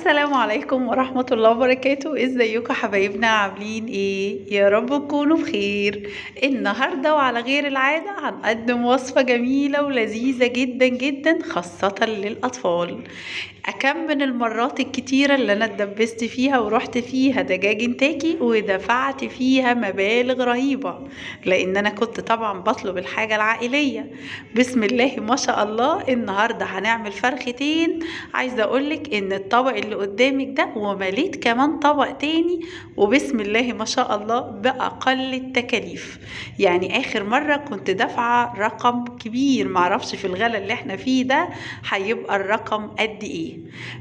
السلام عليكم ورحمة الله وبركاته. ازيكم حبايبنا؟ عاملين ايه؟ يا رب تكونوا بخير. النهاردة وعلى غير العادة هنقدم وصفة جميلة ولذيذة جدا جدا خاصة للأطفال. أكم من المرات الكتيرة اللي أنا اتدبست فيها ورحت فيها دجاج انتاكي ودفعت فيها مبالغ رهيبة، لأن أنا كنت طبعا بطلب الحاجة العائلية. بسم الله ما شاء الله، النهاردة هنعمل فرختين. عايزة أقولك إن الطبق اللي قدامك ده ومليت كمان طبق تاني، وبسم الله ما شاء الله بأقل التكاليف. يعني آخر مرة كنت دافعة رقم كبير، معرفش في الغلا اللي احنا فيه ده هيبقى الرقم قد ايه.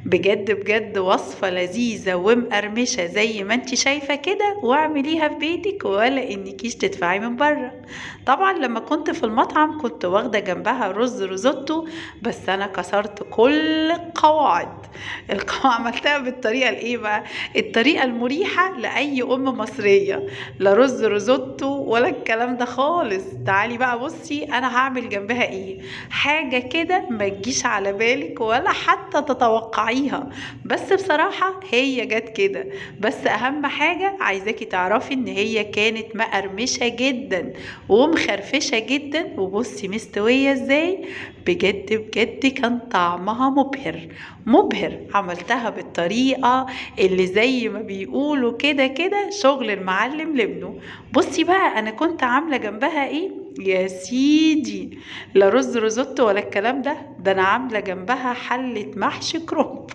بجد بجد وصفة لذيذة ومقرمشة زي ما انت شايفة كده، واعمليها في بيتك ولا انكيش تدفعي من بره. طبعا لما كنت في المطعم كنت واخدة جنبها رز روزوتو، بس انا كسرت كل القواعد. عملتها بالطريقة الايه بقى؟ الطريقة المريحة لأي أم مصرية. لا رز روزوتو ولا الكلام ده خالص. تعالي بقى بصي أنا هعمل جنبها ايه. حاجة كده ما تجيش على بالك ولا حتى تتوقعيها، بس بصراحة هي جت كده. بس أهم حاجة عايزاكي تعرفي إن هي كانت مقرمشة جدا ومخرفشة جدا، وبصي مستوية ازاي. بجد بجد كان طعمها مبهر مبهر. عملتها بالطريقة اللي زي ما بيقولوا كده كده شغل المعلم لابنه. بصي بقى انا كنت عاملة جنبها ايه يا سيدي. لا رز روزوتو ولا الكلام ده انا عاملة جنبها حلة محشي كرنب.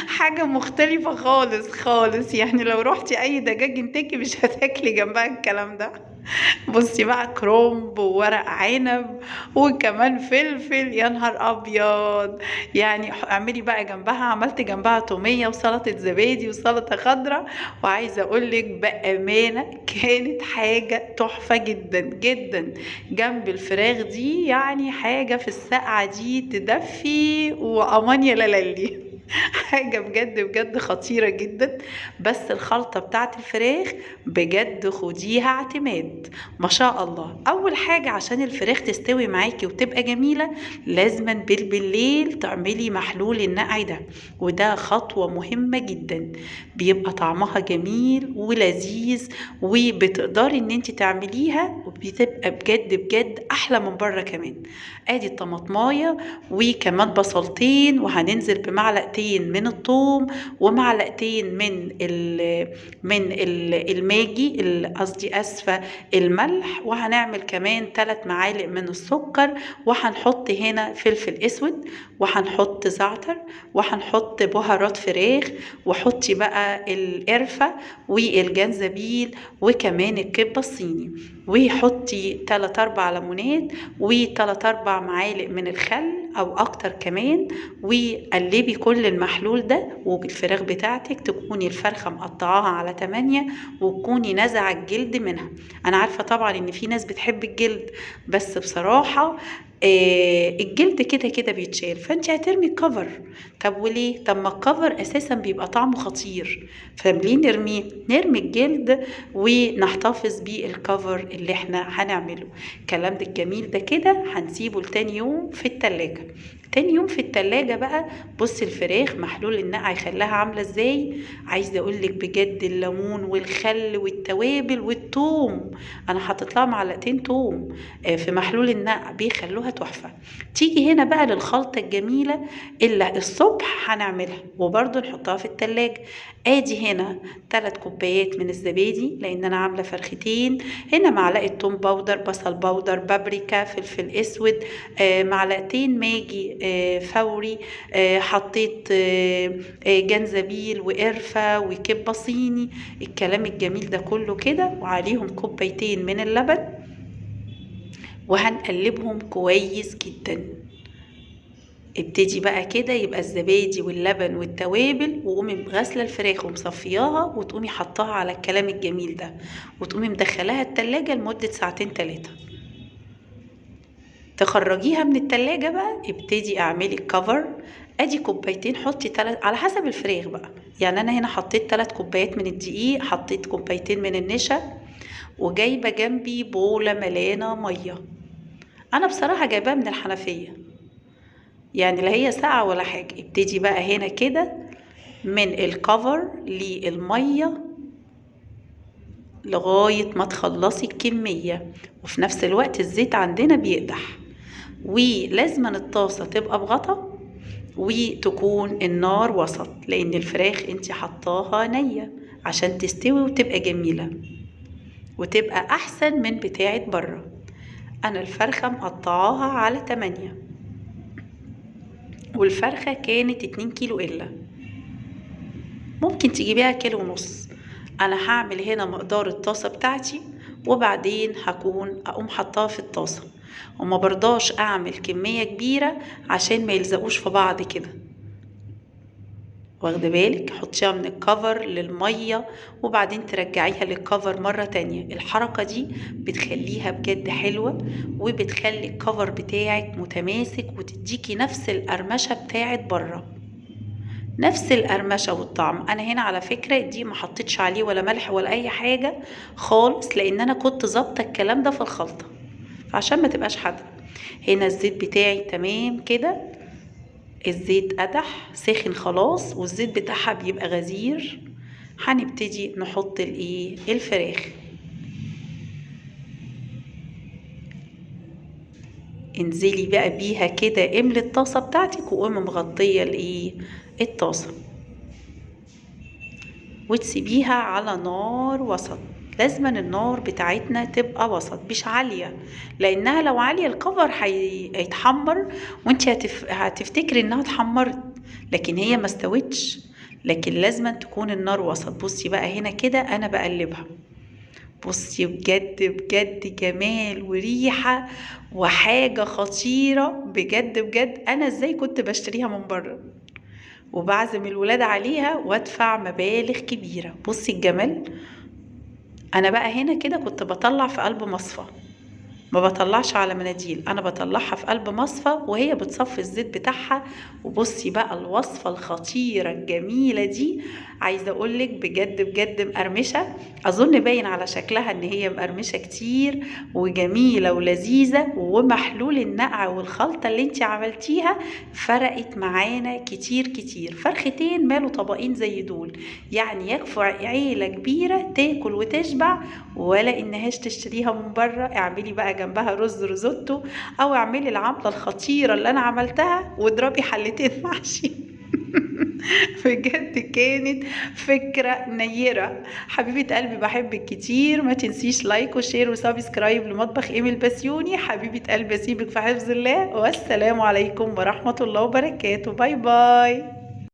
حاجة مختلفة خالص خالص. يعني لو روحتي اي دجاج انتاكي مش هتاكلي جنبها الكلام ده. بصي بقى كرومب وورق عنب وكمان فلفل، يا نهار ابيض. يعني اعملي بقى جنبها، عملت جنبها تومية وسلطة زبادي وسلطة خضراء. وعايزة اقولك بأمانة كانت حاجة تحفة جدا جدا جنب الفراخ دي. يعني حاجة في السقعة دي تدفي وامان يا لالي. حاجة بجد بجد خطيرة جدا. بس الخلطة بتاعت الفراخ بجد خديها اعتماد. ما شاء الله. اول حاجة عشان الفراخ تستوي معاكي وتبقى جميلة لازما بالليل تعملي محلول النقع ده، وده خطوة مهمة جدا. بيبقى طعمها جميل ولذيذ، وبتقدري ان انت تعمليها وبتبقى بجد بجد احلى من بره كمان. ادي الطماطمايه وكمان بصلتين، وهننزل بمعلقتين من الثوم ومعلقتين من الماجي قصدي اسفه الملح، وهنعمل كمان 3 معالق من السكر، وهنحط هنا فلفل اسود، وهنحط زعتر، وهنحط بهارات فراخ، وحطي بقى القرفه والجنزبيل وكمان الكبه الصيني، وحطي 3 4 ليمونات و3 4 معالق من الخل او اكتر كمان، وقلبي كل المحلول ده. والفراخ بتاعتك تكوني الفرخة مقطعاها على 8، وتكوني نزع الجلد منها. انا عارفة طبعا ان في ناس بتحب الجلد، بس بصراحة الجلد كده كده بيتشال، فانت هترمي الكفر. طب وليه؟ طب ما الكفر اساسا بيبقى طعمه خطير، فليه نرميه؟ نرمي الجلد ونحتفظ بالكفر اللي احنا هنعمله. الكلام ده الجميل ده كده هنسيبه لتاني يوم في التلاجة. تاني يوم في التلاجة بقى بص الفراخ محلول النقع يخليها عاملة ازاي. عايزة اقولك بجد الليمون والخل والتوابل والثوم، انا حطيت لها معلقتين ثوم في محلول النقع بيخلوها تحفة. تيجي هنا بقى للخلطة الجميلة اللي الصبح هنعملها وبرضو نحطها في التلاجة. ادي هنا 3 كوبايات من الزبادي لان انا عاملة فرختين. هنا معلقة توم باودر، بصل باودر، بابريكا، فلفل اسود، معلقتين ماجي فوري، حطيت جنزبيل وقرفة وكبة صيني. الكلام الجميل ده كله كده، وعليهم كوبايتين من اللبن، وهنقلبهم كويس جدا. ابتدي بقى كده يبقى الزبادي واللبن والتوابل، وقومي غاسله الفراخ ومصفياها، وتقومي حطاها على الكلام الجميل ده، وتقومي مدخلاها التلاجة لمدة 2 3 ساعات. تخرجيها من التلاجة بقى ابتدي اعملي الكفر. ادي كوبايتين، حطي 3 على حسب الفراخ بقى. يعني انا هنا حطيت 3 كوبايات من الدقيق، حطيت كوبايتين من النشا، وجايبه جنبي بوله ملانه ميه. انا بصراحه جايباها من الحنفيه، يعني لا هي ساقعة ولا حاجة. ابتدي بقى هنا كده من الكفر للمية لغاية ما تخلصي الكمية، وفي نفس الوقت الزيت عندنا بيقدح، ولازم الطاسة تبقى بغطا وتكون النار وسط، لان الفراخ انت حطاها نية عشان تستوي وتبقى جميلة وتبقى احسن من بتاعة بره. انا الفرخة مقطعاها على 8، والفرخة كانت 2 كيلو الا، ممكن تجيبيها كيلو ونص. انا هعمل هنا مقدار الطاسة بتاعتي، وبعدين اقوم حطاها في الطاسة، وما برضاش اعمل كمية كبيرة عشان ما يلزقوش في بعض كده. واخده بالك؟ حطيها من الكفر للمية وبعدين ترجعيها للكفر مرة تانية. الحركة دي بتخليها بجد حلوة، وبتخلي الكفر بتاعك متماسك، وتديكي نفس القرمشة بتاعت بره، نفس القرمشة والطعم. انا هنا على فكرة دي ما حطيتش عليه ولا ملح ولا اي حاجة خالص، لان انا كنت ظابطة الكلام ده في الخلطة عشان ما تبقاش حادقة. هنا الزيت بتاعي تمام كده، الزيت قدح سخن خلاص، والزيت بتاعها بيبقى غزير. هنبتدي نحط الفراخ. انزلي بقى بيها كده، املي الطاسة بتاعتك وقومي مغطية الطاسة، وتسيبيها على نار وسط. لازما النار بتاعتنا تبقى وسط مش عالية، لانها لو عالية الكفر هيتحمر، وانت هتفتكري انها اتحمرت لكن هي ما استوتش. لكن لازما تكون النار وسط. بصي بقى هنا كده انا بقلبها، بصي بجد بجد جمال وريحة وحاجة خطيرة بجد بجد. انا ازاي كنت بشتريها من بره وبعزم الولاد عليها وادفع مبالغ كبيرة؟ بصي الجمال. انا بقى هنا كده كنت بطلع في قلب مصفى، ما بطلعش على مناديل، انا بطلعها في قلب مصفى وهي بتصفي الزيت بتاعها. وبصي بقى الوصفة الخطيرة الجميلة دي، عايزة اقولك بجد بجد مقرمشة. اظن باين على شكلها ان هي مقرمشة كتير وجميلة ولذيذة، ومحلول النقع والخلطة اللي انت عملتيها فرقت معانا كتير كتير. فرختين مالوا طبقين زي دول، يعني يكفي عيلة كبيرة تاكل وتشبع، ولا انهاش تشتريها من بره. اعملي بقى جنبها رز ريزوتو، او اعملي العملة الخطيرة اللي انا عملتها واضربي حلتين محشي. بجد كانت فكرة نيرة. حبيبة قلبي بحبك كتير، ما تنسيش لايك وشير وسبسكرايب لمطبخ ايمي البسيوني. حبيبة قلبي اسيبك في حفظ الله، والسلام عليكم ورحمة الله وبركاته. باي باي.